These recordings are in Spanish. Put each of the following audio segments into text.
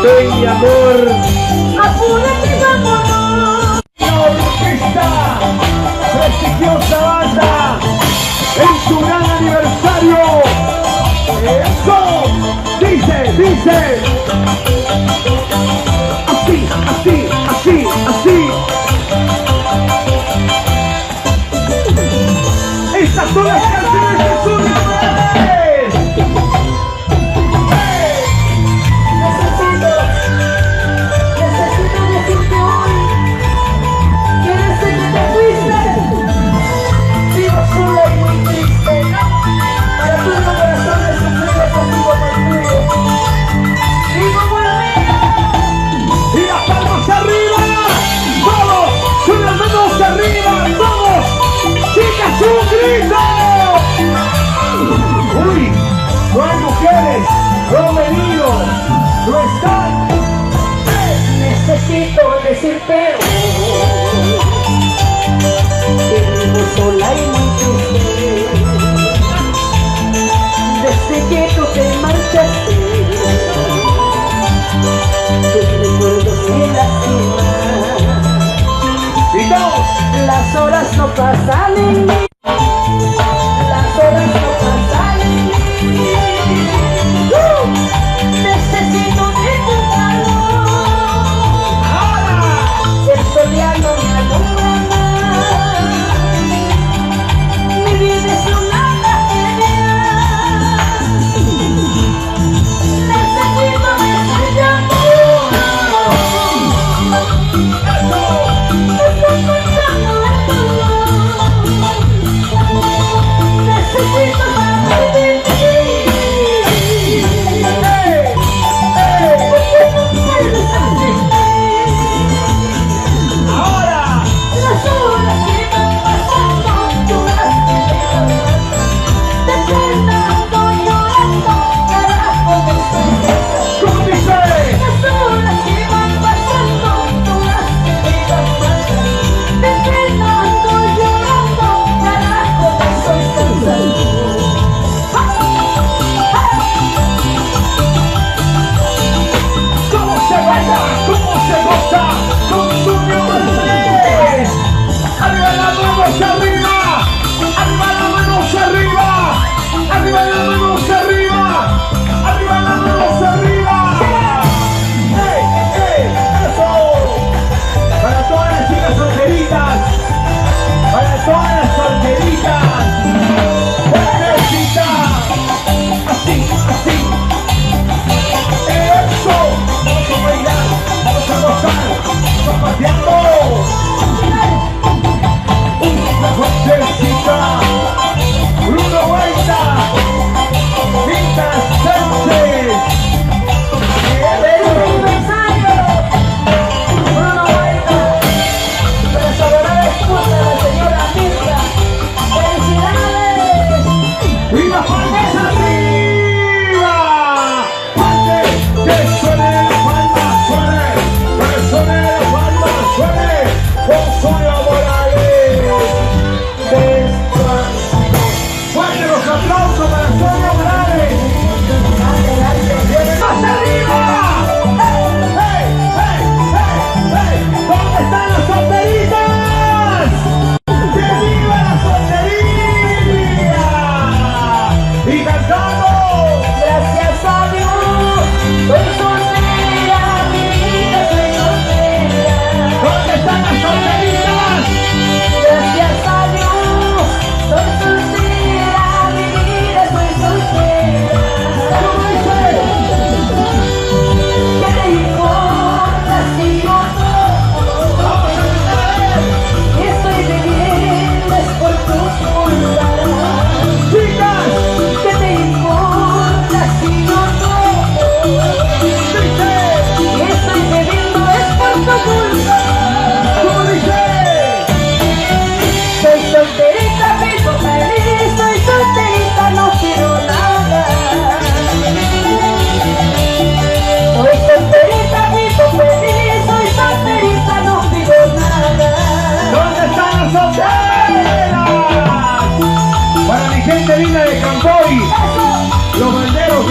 Ven, amor. Apúrate, vámonos. La orquesta prestigiosa banda en su gran aniversario. Eso dice. Así. Estas son las canciones de su vez. Necesito decirte hoy que desde que te fuiste vivo sola y muy triste. Para tu corazón de sufrir conmigo muy duro. Vivo por mí. Y las palmas arriba. Todos con las manos arriba. Todos. Chicas, un grito. Uy, no hay mujeres, no han venido, no están. Necesito decirte que vivo sola y muy triste. Desde que tú te marchaste, tus recuerdos me lastiman. Y todos. Las horas no pasan en mí. Las horas no pasan en mí. Necesito de tu calor. El sol ya no me alumbra más. Mi vida es una tragedia. Necesito de tu amor. Estoy contando el dolor. Necesito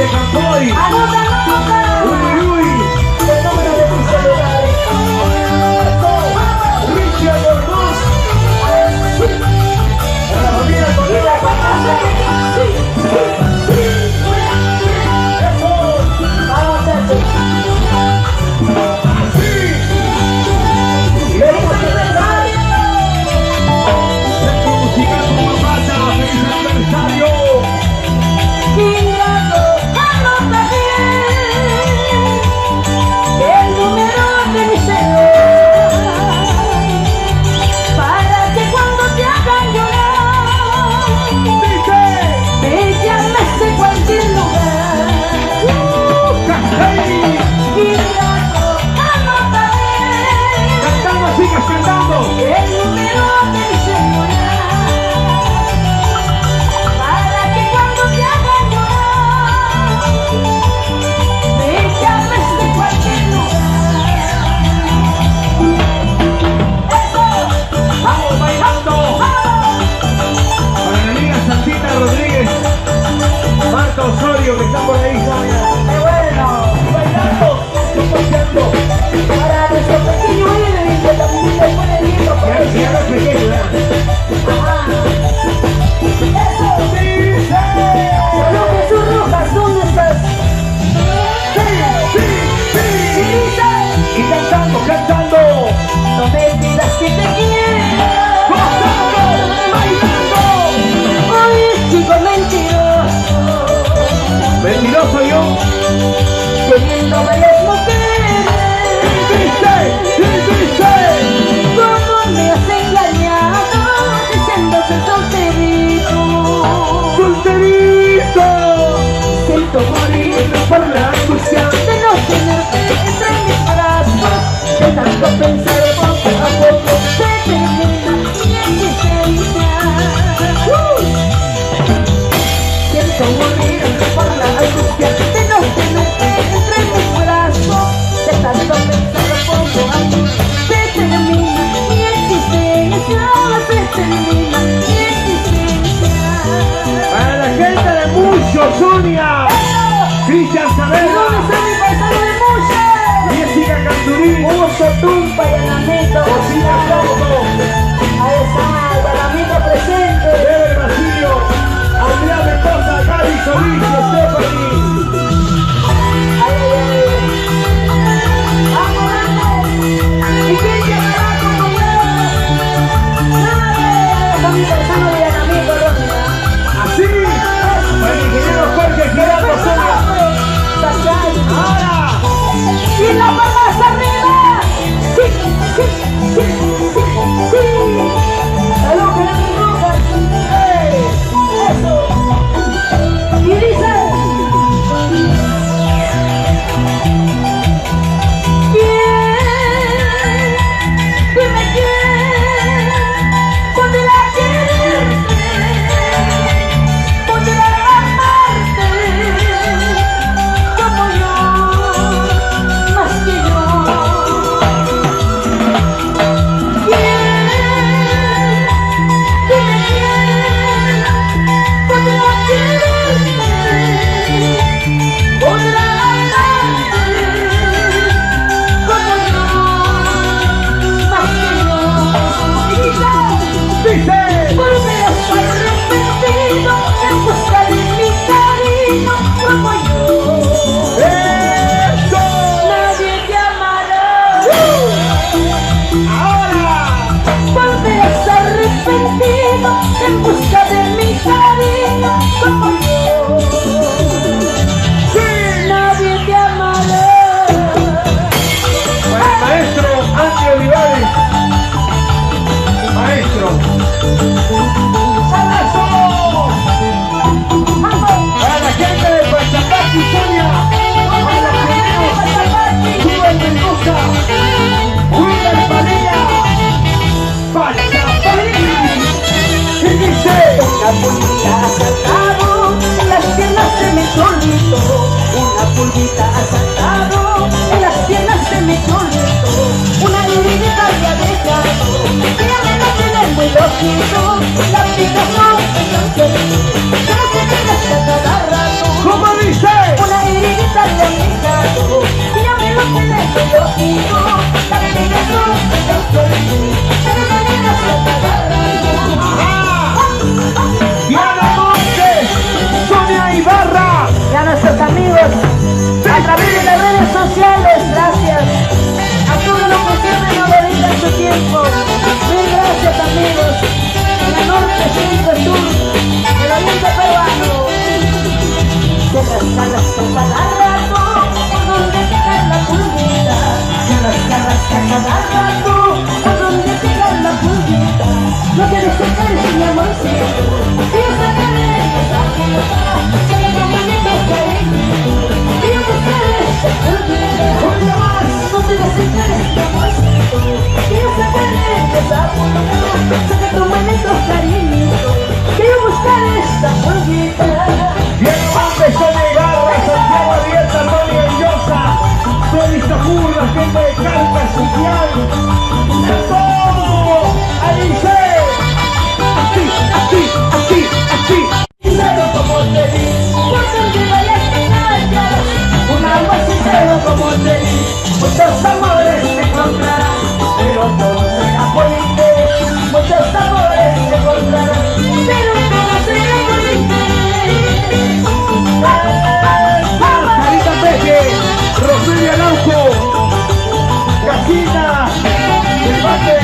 de Campoy. Anota, anota. Uy, uy. El número de tu celular. Richard Gordós. La familia Y con la cuenta sí, sí. eso. Vamos, Chacho. Sí. ¡Feliz aniversario! Centro Musical Mamata. ¡Feliz aniversario! Ingrato, anota bien el número de mi celular para que cuando te hagan llorar Dice. me llames de cualquier lugar. ¡Hey! Ingrato, anota bien Cantando, sigas cantando. el número de mi celular para que cuando te hagan llorar me llames de cualquier lugar. ¡Eso! Vamos bailando. Para mi amiga Santita Rodríguez. Marta Osorio, que está por ahí, ¿sabes? ¡Qué bueno! Bailando. Paseando. Para nuestro pequeño Edwin, que también se pone lindo por Ya eso. no es pequeño, ¿verdad? Ajá. ¡Eso! Dice. Solo Jesús Rojas, ¿dónde estás? Sí, sí, Y sí. dice, Y cantando, cantando. no me pidas que te quiera. Gozando, bailando. Oye, chico mentiroso, Mentiroso yo. teniendo varias mujeres. Dice, dice. ¿Cómo me has engañado diciéndose solterito? Solterito. Siento morir Por la angustia. de no tenerte entre mis brazos, de tanto pensar poco a poco se termina mi existencia. Siento morir por la angustia de no tenerte entre mis brazos, de tanto pensar poco a poco se termina mi existencia, se termina mi existencia. Para la gente de Mucho, Sonia. Cristian ¿Dónde Saavedra. está mi paisano de Mucha? Jessica Canturín. Mucho tumpa y Alamito. Cocina todo. Ahí está, el Alamito presente. Ever Basilio. Andrea Mendoza. Gaby Solís. Stephanie. Ay, ay, ay. Vamos, vamos. ¿Y quién llegará como yo? Nadie. Está mi paisano de Alamito, Ronda. Así. Para el ingeniero Jorge Gerardo Sonia. Ahora. ¡Y la palmas arriba! ¡Sí, sí, sí, sí, sí! ¡Salud, Gerardo Rojas! ¡Eso! Y dice... poquito, la vida son los floridos, pero mañana se acabará. Diana Montes, Sonia Ibarra. Y a nuestros amigos, a través de las redes sociales, gracias. A todos los que siempre nos dedican su tiempo. Mil gracias, amigos. En el norte, centro, sur, el oriente peruano. De las caras que cada rato, por donde queda la pulguita. De las caras que cada rato, por donde queda la pulguita. No quieres tocar ese mi amorcito. Y yo sacaré esa puerta. Que me comprometo cariño. Y yo buscaré esa pulguita. Una más, no te desencares mi amorcito. Y yo sacaré esa puerta. Que tu manito cariño. Que yo buscaré esa pulguita. Diana Montes, Sonia Ibarra, Santiago Arieta, Antonio Llosa, Félix Tajur, la gente de Calca, Suquial, todo, Alice, así, así, así, así. Sincero como te di, por donde vayas te callas. Un alma sincero como te di, muchos amores te encontrarás. Pero todo será por interés, muchos amores te encontrarás. Pero todo será por interés. Sarita Peque, Roselia Araujo, Casina, Infante,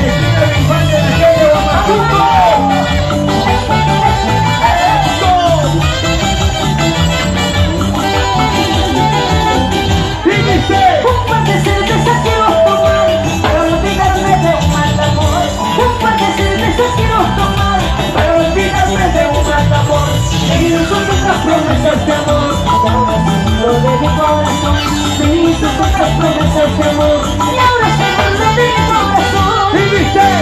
Infante de Aquello, Macuco. Un par de cervezas quiero tomar para olvidarme de un mal amor. Un par de cervezas quiero tomar para olvidarme de un mal amor. Me hizo otras promesas de amor, lo de mi corazón. Me hizo otras promesas de amor y ahora se vuelve de mi corazón.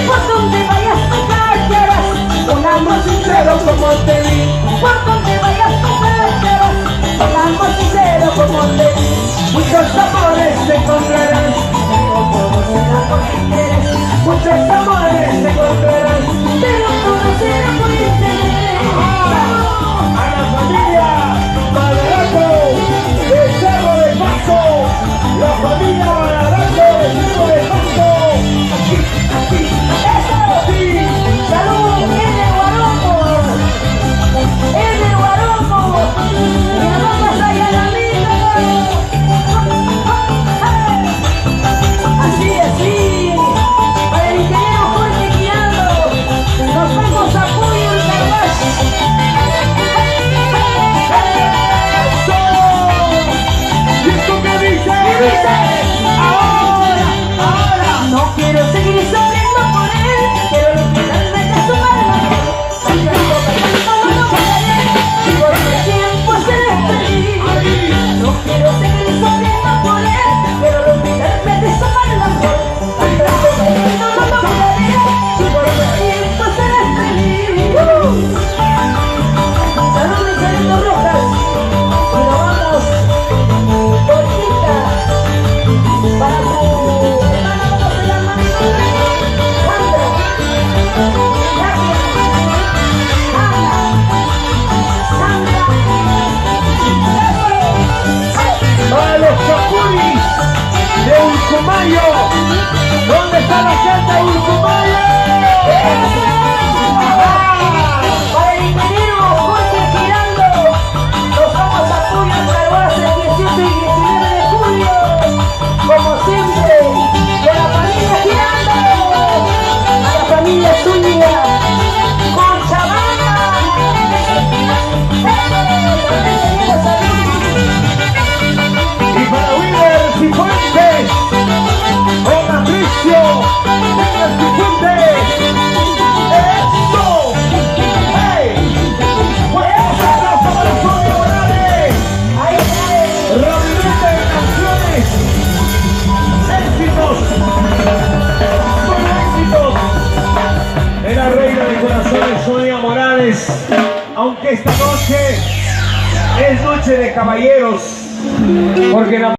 Por donde vayas te callarás, un amor sincero como te di. Por donde vayas te callarás, un amor sincero como te di. Muchos amores te encontrarás, pero todo será por interés. Muchos amores te encontrarás, pero todo será por interés. A la familia Madaraco del Cerro de Paso, la familia Madaraco del Cerro de Paso, aquí, aquí, aquí. ¡Salud! ¡En el Guaromo! ¡En el Guaromo! ¡Y nos vamos allá a la vida! Así, así, para el ingeniero Jorge Guiando, nos vamos a Puyo el Carguas. ¿Y esto qué dice? ¿Qué dice? Ahora, no quiero seguir sufriendo por él, quiero olvidarme de su mal amor. Cantando, cantando, no lo pararé, y por el tiempo seré feliz. No quiero seguir sufriendo por él, quiero olvidarme de su mal amor. Cantando, cantando, no lo pararé, y por el tiempo seré feliz. Salud, mis queridos Rojas, y nos vamos, Borjita, para tu hermana, ¿cómo se llama? Sandra, gracias, Sandra, Para los chapuris de Urcumayo, ¿dónde está la gente de Urcumayo? para el ingeniero Jorge Girando, nos vamos a Puyo en Carguas el 18 y 19 de julio, como siempre, con la familia Girando, a la familia Zúñiga, con Chavana, Y para Wilber Cifuentes, con Patricio, Wilber Cifuentes, ¡eso! ¡Hey! ¡Fuerte aplauso para Sonia Morales! ¡Ramillete de canciones! ¡Éxitos! ¡Solo éxitos! Es la reina de corazones, Sonia Morales. Aunque esta noche es noche de caballeros, porque la